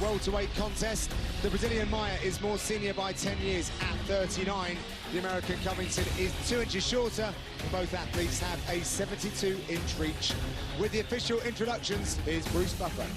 welterweight contest. The Brazilian Maia is more senior by 10 years at 39. The American Covington is 2 inches shorter, and both athletes have a 72-inch reach. With the official introductions, here's Bruce Buffer.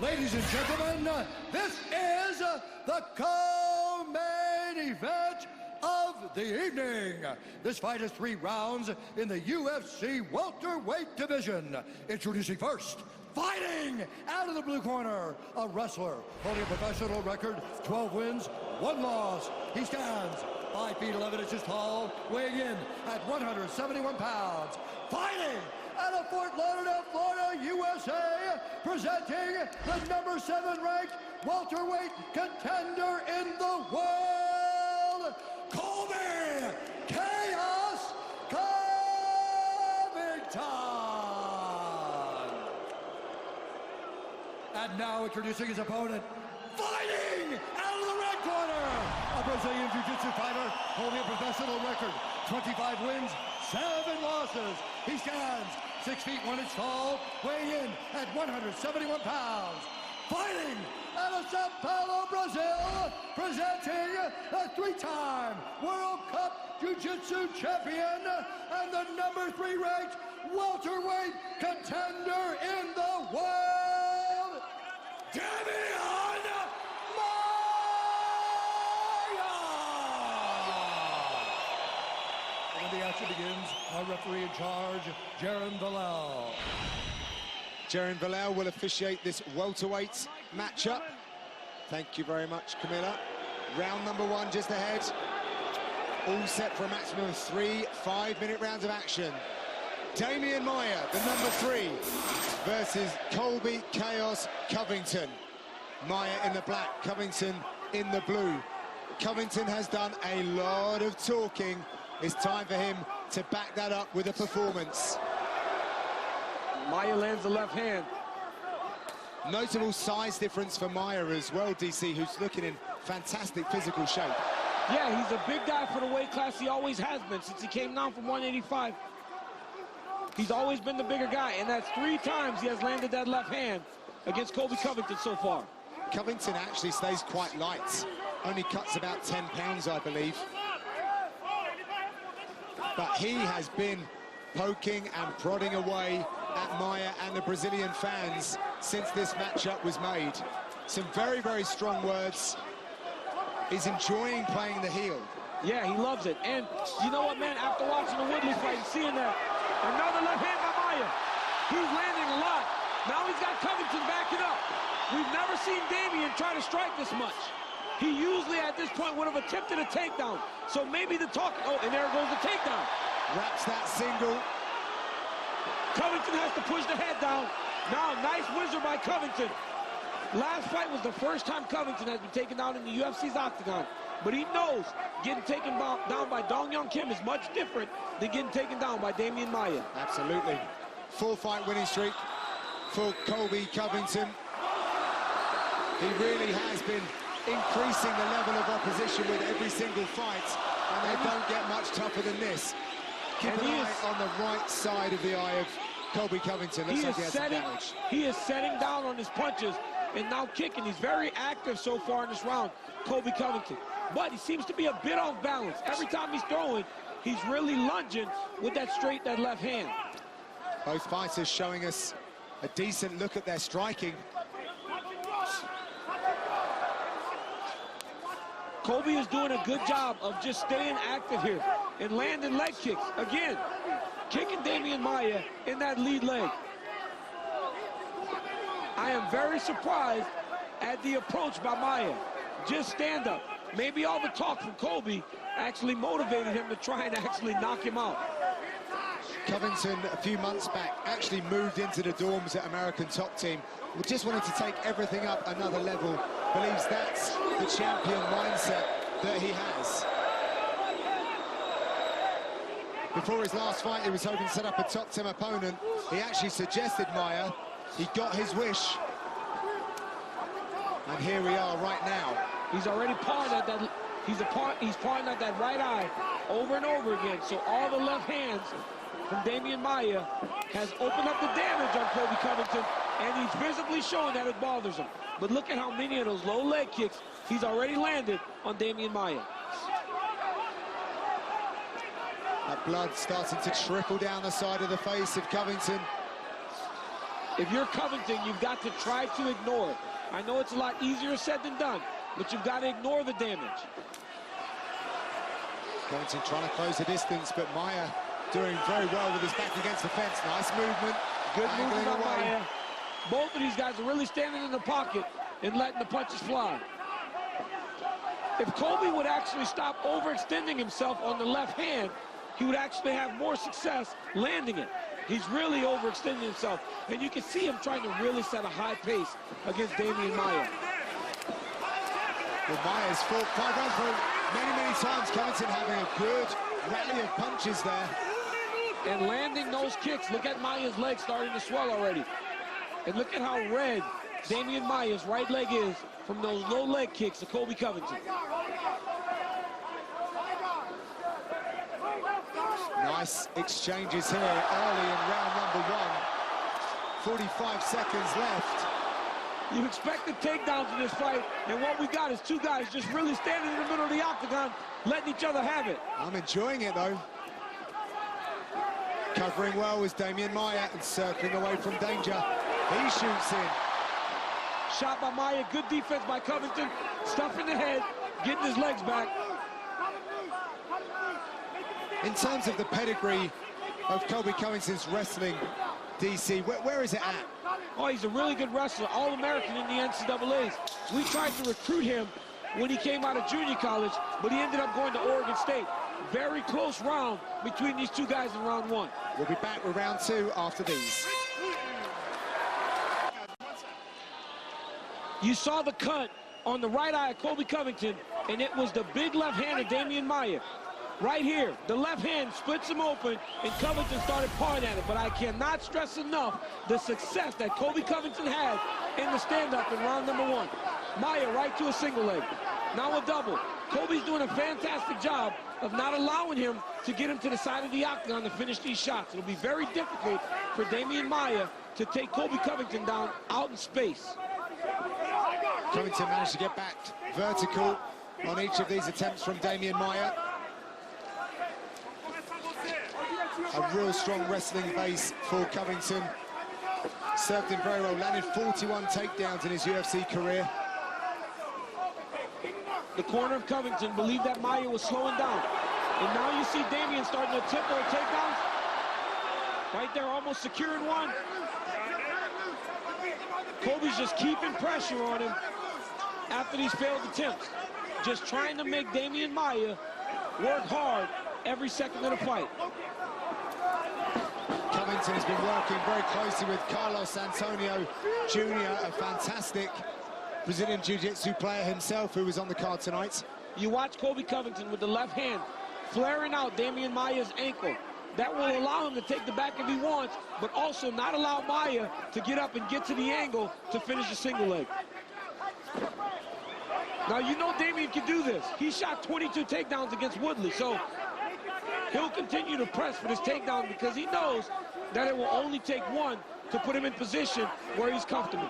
Ladies and gentlemen, this is the co-main event of the evening. This fight is 3 rounds in the UFC welterweight division. Introducing first, fighting out of the blue corner, a wrestler holding a professional record, 12 wins, 1 loss. He stands 5 feet 11 inches tall, weighing in at 171 pounds. Fighting out of Fort Lauderdale, Florida, USA, presenting the number 7 ranked welterweight contender in the world, Colian Chaos Maington. And now introducing his opponent, fighting out of the red corner, a Brazilian Jiu-Jitsu fighter holding a professional record, 25 wins, 7 losses. He stands 6 feet 1 inch tall, weighing in at 171 pounds. Fighting out of Sao Paulo, Brazil, presenting a 3-time World Cup Jiu-Jitsu champion and the number 3 ranked welterweight contender in the world, Damian Maia! When the action begins, our referee in charge, Jaron Villel. Jaron Villel will officiate this welterweight matchup. Thank you very much, Camilla. Round number 1 just ahead. All set for a maximum of 3 5-minute rounds of action. Damian Maia, the number 3, versus Colby Chaos Covington. Maia in the black, Covington in the blue. Covington has done a lot of talking. It's time for him to back that up with a performance. Maia lands the left hand. Notable size difference for Maia as well, DC, who's looking in fantastic physical shape. Yeah, he's a big guy for the weight class. He always has been since he came down from 185. He's always been the bigger guy, and that's 3 times he has landed that left hand against Colby Covington so far. Covington actually stays quite light. Only cuts about 10 pounds, I believe. But he has been poking and prodding away at Maia and the Brazilian fans since this matchup was made. Some very, very strong words. He's enjoying playing the heel. Yeah, he loves it. And you know what, man? After watching the Woodley fight and seeing that, another left hand by Maia. He's landing a lot. Now he's got Covington backing up. We've never seen Damian try to strike this much. He usually, at this point, would have attempted a takedown. So maybe the talk... Oh, and there goes the takedown. Wraps that single. Covington has to push the head down. Now, nice whizzer by Covington. Last fight was the first time Covington has been taken down in the UFC's octagon. But he knows getting taken down by Dong Young Kim is much different than getting taken down by Damian Maia. Absolutely. 4-fight winning streak for Colby Covington. He really has been increasing the level of opposition with every single fight, and they don't get much tougher than this. Keep an eye on the right side of the eye of Colby Covington. Looks like he has some damage. He is setting down on his punches and now kicking. He's very active so far in this round, Colby Covington. But he seems to be a bit off balance. Every time he's throwing, he's really lunging with that left hand. Both fighters showing us a decent look at their striking. Colby is doing a good job of just staying active here and landing leg kicks. Again, kicking Damian Maia in that lead leg. I am very surprised at the approach by Maia. Just stand up. Maybe all the talk from Colby actually motivated him to try and actually knock him out. Covington, a few months back, actually moved into the dorms at American Top Team. We just wanted to take everything up another level. Believes that's the champion mindset that he has. Before his last fight, he was hoping to set up a top 10 opponent. He actually suggested Maia. He got his wish. And here we are right now. He's already pawing at that. He's pawing at that right eye over and over again. So all the left hands from Damian Maia has opened up the damage on Colby Covington. and he's visibly showing that it bothers him. But look at how many of those low leg kicks he's already landed on Damian Maia. That blood starting to trickle down the side of the face of Covington. If you're Covington, you've got to try to ignore it. I know it's a lot easier said than done, but you've got to ignore the damage. Covington trying to close the distance, but Maia doing very well with his back against the fence. Nice movement. Good movement by Maia. Both of these guys are really standing in the pocket and letting the punches fly. If Colby would actually stop overextending himself on the left hand, he would actually have more success landing it. He's really overextending himself, and you can see him trying to really set a high pace against Damian Maia. Well, Maia's fought 5 rounds for many times. Covington having a good rally of punches there. And landing those kicks. Look at Maia's leg starting to swell already. And look at how red Damian Maia's right leg is from those low leg kicks to Colby Covington. Nice exchanges here early in round number 1. 45 seconds left. You expect the takedowns in this fight, and what we got is two guys just really standing in the middle of the octagon, letting each other have it. I'm enjoying it, though. Covering well was Damian Maia and circling away from danger. He shoots in. Shot by Maia, good defense by Covington, stuffing the head, getting his legs back. In terms of the pedigree of Colby Covington's wrestling, DC, where is it at? Oh, he's a really good wrestler, All-American in the NCAAs. We tried to recruit him when he came out of junior college, but he ended up going to Oregon State. Very close round between these two guys in round 1. We'll be back with round 2 after these. You saw the cut on the right eye of Colby Covington, and it was the big left hand of Damian Maia. Right here, the left hand splits him open, and Covington started pawing at it. But I cannot stress enough the success that Colby Covington had in the stand-up in round number 1. Maia right to a single leg. Now a double. Colby's doing a fantastic job of not allowing him to get him to the side of the octagon to finish these shots. It'll be very difficult for Damian Maia to take Colby Covington down out in space. Covington managed to get back vertical on each of these attempts from Damian Maia. A real strong wrestling base for Covington. Served him very well, landed 41 takedowns in his UFC career. The corner of Covington believed that Maia was slowing down. And now you see Damian starting to attempt those takedowns. Right there, almost securing one. Colby's just keeping pressure on him after these failed attempts. Just trying to make Damian Maia work hard every second of the fight. Covington has been working very closely with Carlos Antonio Jr., a fantastic Brazilian Jiu-Jitsu player himself who was on the card tonight. You watch Colby Covington with the left hand flaring out Damian Maia's ankle. That will allow him to take the back if he wants, but also not allow Maia to get up and get to the angle to finish a single leg. Now, you know Damian can do this. He shot 22 takedowns against Woodley, so he'll continue to press for this takedown because he knows that it will only take one to put him in position where he's comfortable.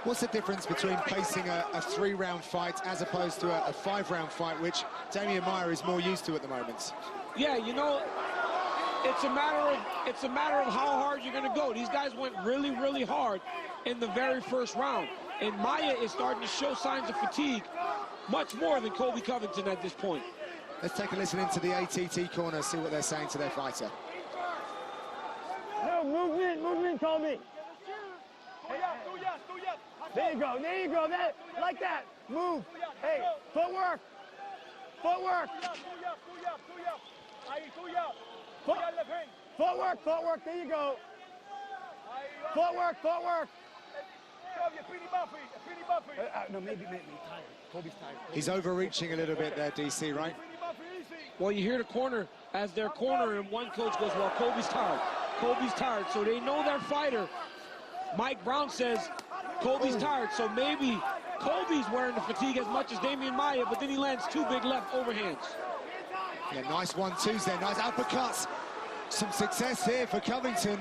What's the difference between pacing a 3-round fight as opposed to a 5-round fight, which Damian Maia is more used to at the moment? Yeah, you know, it's a matter of how hard you're going to go. These guys went really hard in the very first round, and Maia is starting to show signs of fatigue much more than Colby Covington at this point. Let's take a listen into the ATT corner, see what they're saying to their fighter. No, movement, Colby. There you go, that, like that, move. Hey, footwork. Footwork, there you go. Footwork. No, maybe tired. Colby's tired. He's overreaching a little bit there, DC, right? Well, you hear the corner as their corner, and one coach goes, well, Colby's tired. So they know their fighter. Mike Brown says Colby's tired, so maybe Colby's wearing the fatigue as much as Damian Maia, but then he lands 2 big left overhands. Yeah, nice 1-2s there, nice uppercuts. Some success here for Covington.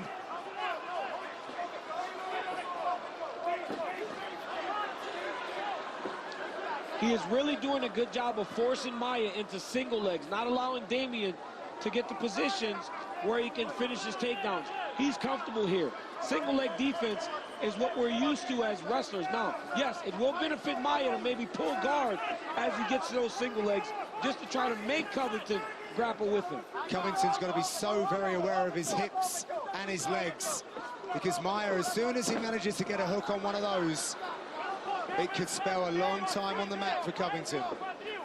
He is really doing a good job of forcing Maia into single legs, not allowing Damian to get the positions where he can finish his takedowns. He's comfortable here. Single leg defense is what we're used to as wrestlers. Now, yes, it will benefit Maia to maybe pull guard as he gets to those single legs just to try to make Covington grapple with him. Covington's got to be so very aware of his hips and his legs, because Maia, as soon as he manages to get a hook on one of those, it could spell a long time on the mat for Covington.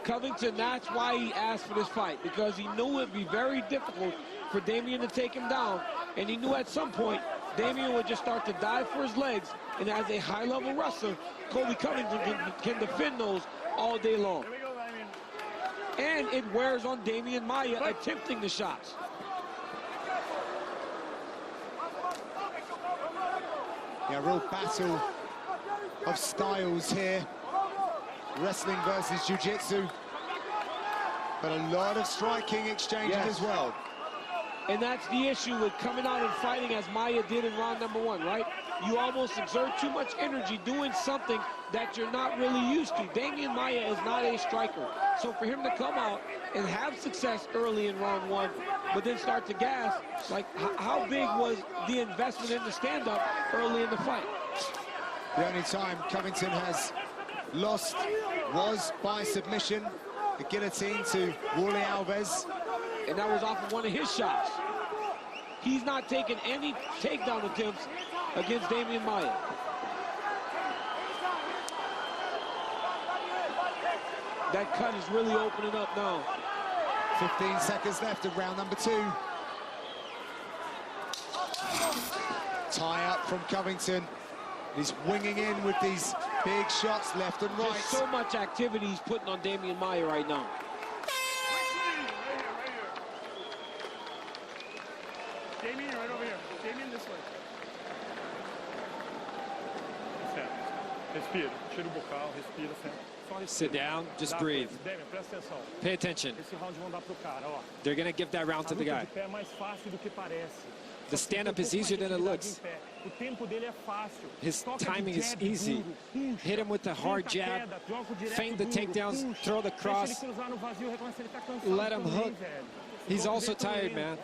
Covington, that's why he asked for this fight, because he knew it would be very difficult for Damian to take him down, and he knew at some point Damian would just start to dive for his legs, and as a high-level wrestler, Colby Covington can defend those all day long. And it wears on Damian Maia attempting the shots. Yeah, real battle of styles here. Wrestling versus jiu-jitsu. But a lot of striking exchanges as well. And that's the issue with coming out and fighting as Maia did in round number 1, right? You almost exert too much energy doing something that you're not really used to. Damian Maia is not a striker. So for him to come out and have success early in round 1, but then start to gas, like how big was the investment in the stand-up early in the fight? The only time Covington has lost was by submission, the guillotine to Wally Alves. And that was off of one of his shots. He's not taking any takedown attempts against Damian Maia. That cut is really opening up now. 15 seconds left of round number 2. Tie up from Covington. He's winging in with these big shots left and right. There's so much activity he's putting on Damian Maia right now. Damian, you're right over here. Damian, this way. Respira. Tira o bocal, respira. Sit down, just breathe. Damian, presta atenção. Pay attention. Esse round vão dar pro cara, ó. They're going to give that round to the guy. A luta de pé é mais fácil do que parece. The stand-up is easier than it looks. O tempo dele é fácil. His timing is easy. Hit him with a hard jab, feint the takedowns, throw the cross, let him hook. He's also tired, man.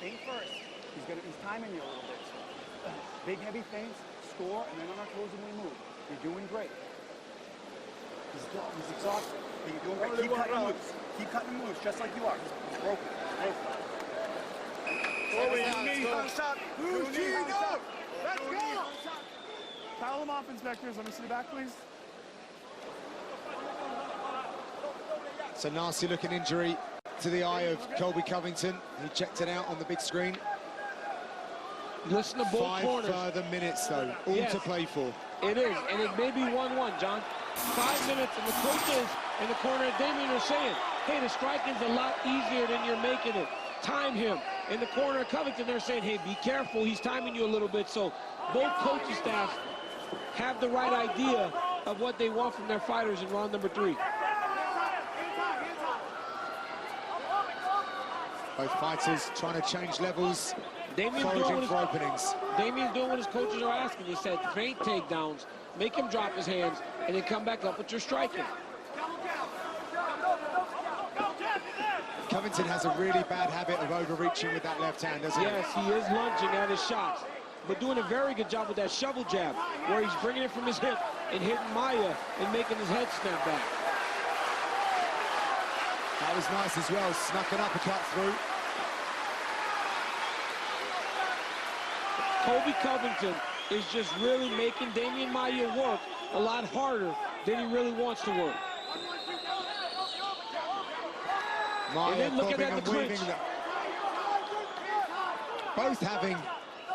Think first. He's timing you a little bit. Big heavy feints, score, and then on our toes when we move. You're doing great. He's exhausted. But you're doing great. Keep cutting moves. Keep cutting moves, just like you are. He's broken. He's broken. Let's go! Foul him off, inspectors. Let me see the back, please. It's a nasty looking injury to the eye of Colby Covington. He checked it out on the big screen. Listen to both corners. 5 further minutes, though, all to play for. It is, and it may be 1-1, John. 5 minutes, and the coaches in the corner of Damian are saying, hey, the striking's a lot easier than you're making it. Time him. In the corner of Covington, they're saying, hey, be careful, he's timing you a little bit. So both coaching staffs have the right idea of what they want from their fighters in round number 3. Both fighters trying to change levels, foraging for openings. Damian's doing what his coaches are asking. He said, feint takedowns, make him drop his hands, and then come back up with your striking. Covington has a really bad habit of overreaching with that left hand, doesn't he? Yes, he is lunging at his shots, but doing a very good job with that shovel jab, where he's bringing it from his hip and hitting Maia and making his head snap back. That was nice as well, snuck an uppercut through. Colby Covington is just really making Damian Maia work a lot harder than he really wants to work. Maia and then look at bobbing that, and the weaving. clinch. Both having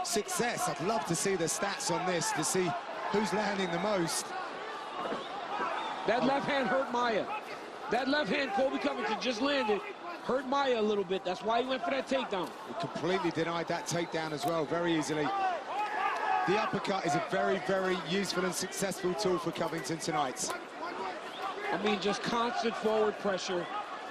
success. I'd love to see the stats on this to see who's landing the most. That left hand hurt Maia. That left hand Colby Covington just landed hurt Maia a little bit. That's why he went for that takedown. He completely denied that takedown as well, very easily. The uppercut is a very, very useful and successful tool for Covington tonight. I mean, just constant forward pressure,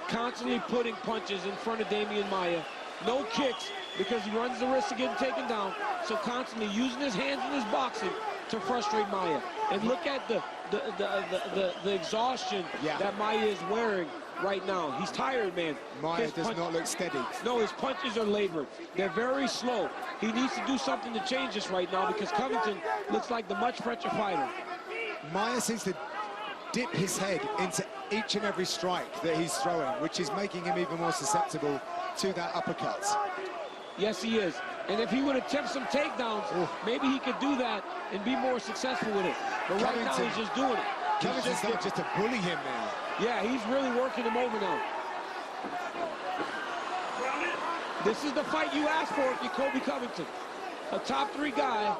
constantly putting punches in front of Damian Maia. no kicks, because he runs the risk of getting taken down. So constantly using his hands in his boxing to frustrate Maia. And look at the exhaustion that Maia is wearing right now. He's tired, man. Maia does not look steady. No, his punches are labored. They're very slow. He needs to do something to change this right now, because Covington looks like the much fresher fighter. Maia seems to dip his head into each and every strike that he's throwing, which is making him even more susceptible to that uppercut. Yes, he is. And if he would attempt some takedowns, maybe he could do that and be more successful with it. But right now, he's just doing it. Covington's not just to bully him now. Yeah, he's really working him over now. This is the fight you asked for if you're Colby Covington. A top 3 guy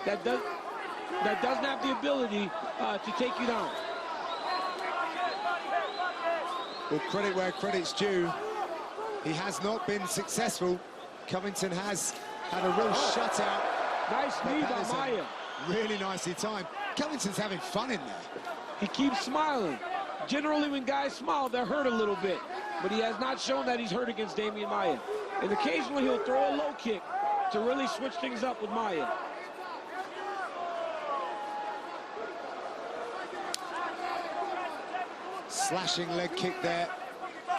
that doesn't have the ability to take you down. Well, credit where credit's due. He has not been successful. Covington has had a real shutout. Nice knee by Maia. Really nicely timed. Covington's having fun in there. He keeps smiling. Generally, when guys smile, they're hurt a little bit. But he has not shown that he's hurt against Damian Maia. And occasionally, he'll throw a low kick to really switch things up with Maia. Slashing leg kick there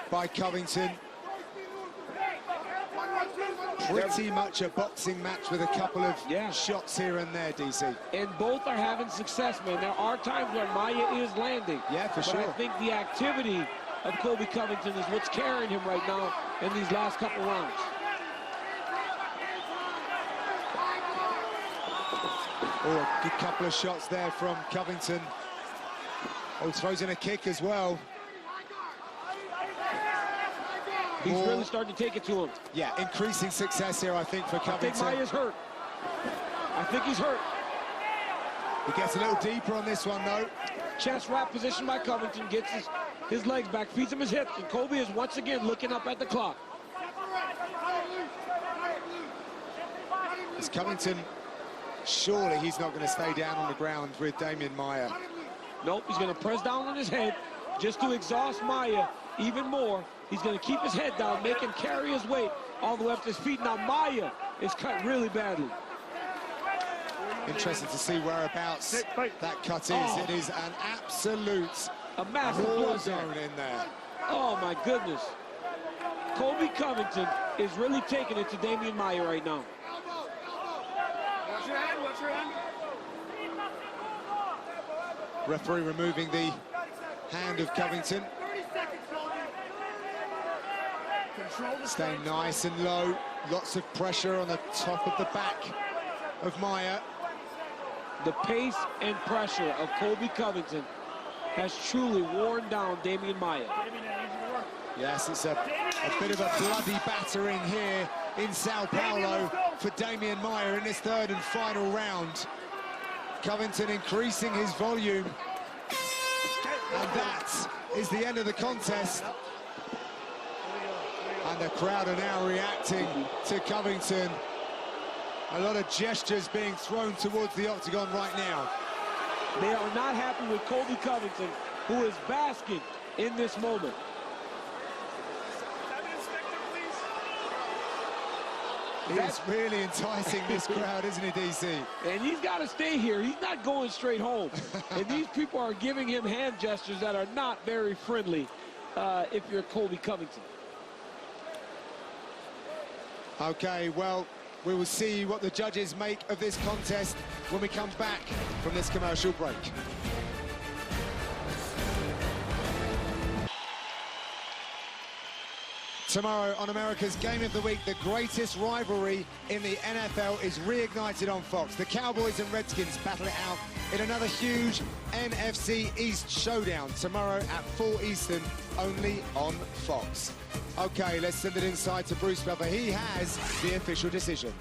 by Covington. Pretty much a boxing match with a couple of shots here and there, DC. And both are having success, man. There are times where Maia is landing. Yeah, for sure. But I think the activity of Colby Covington is what's carrying him right now in these last couple rounds. Oh, a good couple of shots there from Covington. Oh, throws in a kick as well. He's really starting to take it to him. Yeah, increasing success here, I think, for Covington. I think Maia's hurt. I think he's hurt. He gets a little deeper on this one, though. Chest wrap position by Covington, gets his legs back, feeds him his hips, and Colby is once again looking up at the clock. As Covington, surely he's not going to stay down on the ground with Damian Maia. Nope, he's going to press down on his head just to exhaust Maia even more. He's going to keep his head down, make him carry his weight all the way up to his feet. Now Maia is cut really badly. Interesting to see whereabouts that cut is. It is an absolute massive blood zone in there. Oh my goodness. Colby Covington is really taking it to Damian Maia right now. Watch your hand, watch your hand. Referee removing the hand of Covington. Staying nice and low. Lots of pressure on the top of the back of Maia. The pace and pressure of Colby Covington has truly worn down Damian Maia. Yes, it's a bit of a bloody battering here in Sao Paulo for Damian Maia in this third and final round. Covington increasing his volume. And that is the end of the contest. And the crowd are now reacting to Covington. A lot of gestures being thrown towards the octagon right now. They are not happy with Colby Covington, who is basking in this moment. He's really enticing this crowd, isn't he, DC? And he's got to stay here. He's not going straight home. And these people are giving him hand gestures that are not very friendly if you're Colby Covington. Okay, well, we will see what the judges make of this contest when we come back from this commercial break. Tomorrow on America's Game of the Week, the greatest rivalry in the NFL is reignited on Fox. The Cowboys and Redskins battle it out in another huge NFC East showdown tomorrow at 4 Eastern, only on Fox. Okay, let's send it inside to Bruce Buffer. He has the official decision.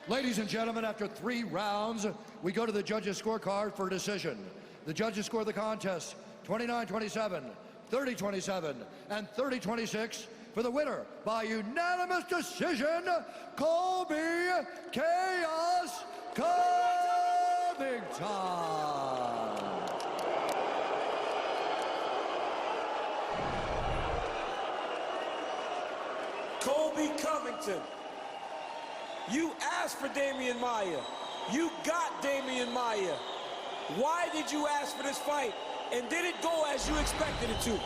Ladies and gentlemen, after 3 rounds, we go to the judges' scorecard for a decision. The judges score the contest 29-27, 30-27, and 30-26 for the winner by unanimous decision, Colby Chaos Covington. Colby Covington. You asked for Damian Maia. You got Damian Maia. Why did you ask for this fight? And did it go as you expected it to?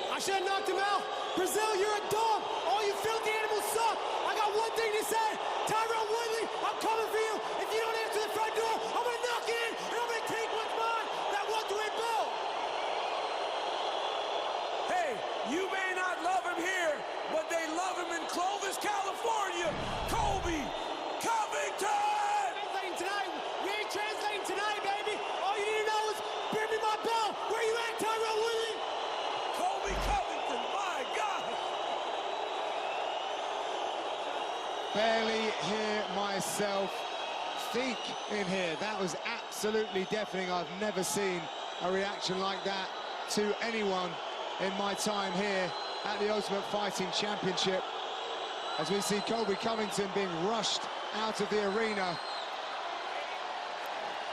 I should have knocked him out. Brazil, you're a dog. All you filthy animals suck. I got one thing to say. Tyrone Woodley, I'm coming for you. If you don't answer the front door, I'm going to knock it in, and I'm going to take what's mine, that welterweight belt. Hey, you may not love him here, but they love him in Clovis, California. Colby Covington! Translating tonight. We ain't translating tonight, baby. All you need to know is, bring me my belt. Where you at, Tyrone Woodley? Colby Covington, my God! Barely hear myself think in here. That was absolutely deafening. I've never seen a reaction like that to anyone in my time here at the Ultimate Fighting Championship. As we see Colby Covington being rushed out of the arena.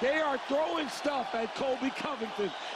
They are throwing stuff at Colby Covington.